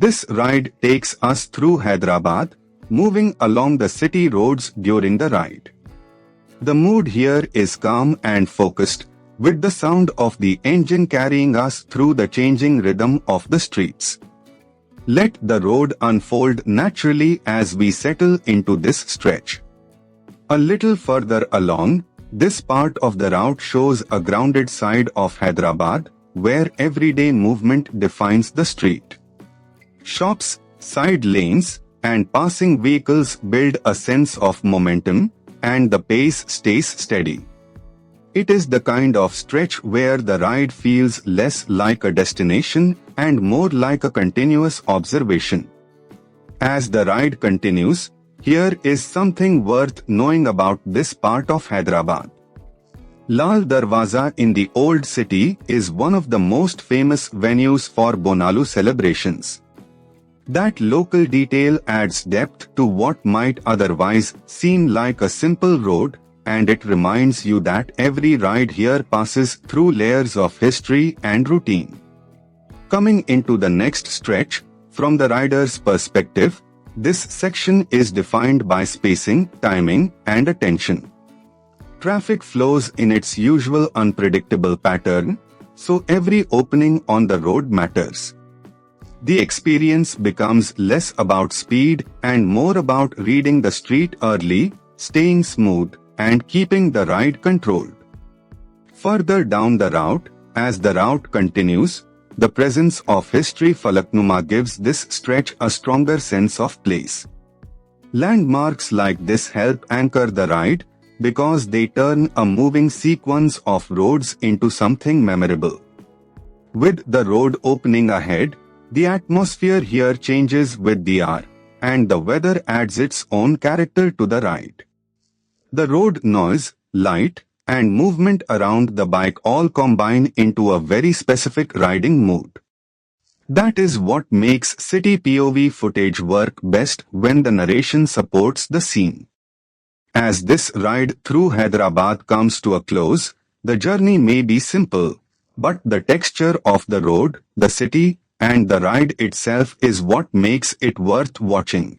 This ride takes us through Hyderabad, moving along the city roads during the ride. The mood here is calm and focused, with the sound of the engine carrying us through the changing rhythm of the streets. Let the road unfold naturally as we settle into this stretch. A little further along, this part of the route shows a grounded side of Hyderabad, where everyday movement defines the street. Shops, side lanes, and passing vehicles build a sense of momentum, and the pace stays steady. It is the kind of stretch where the ride feels less like a destination and more like a continuous observation. As the ride continues, here is something worth knowing about this part of Hyderabad. Lal Darwaza in the Old City is one of the most famous venues for Bonalu celebrations. That local detail adds depth to what might otherwise seem like a simple road, and it reminds you that every ride here passes through layers of history and routine. Coming into the next stretch, from the rider's perspective, this section is defined by spacing, timing, and attention. Traffic flows in its usual unpredictable pattern, so every opening on the road matters. The experience becomes less about speed and more about reading the street early, staying smooth, and keeping the ride controlled. Further down the route, as the route continues, the presence of history Falaknuma gives this stretch a stronger sense of place. Landmarks like this help anchor the ride because they turn a moving sequence of roads into something memorable. With the road opening ahead, the atmosphere here changes with the hour, and the weather adds its own character to the ride. The road noise, light, and movement around the bike all combine into a very specific riding mood. That is what makes city POV footage work best when the narration supports the scene. As this ride through Hyderabad comes to a close, the journey may be simple, but the texture of the road, the city, and the ride itself is what makes it worth watching.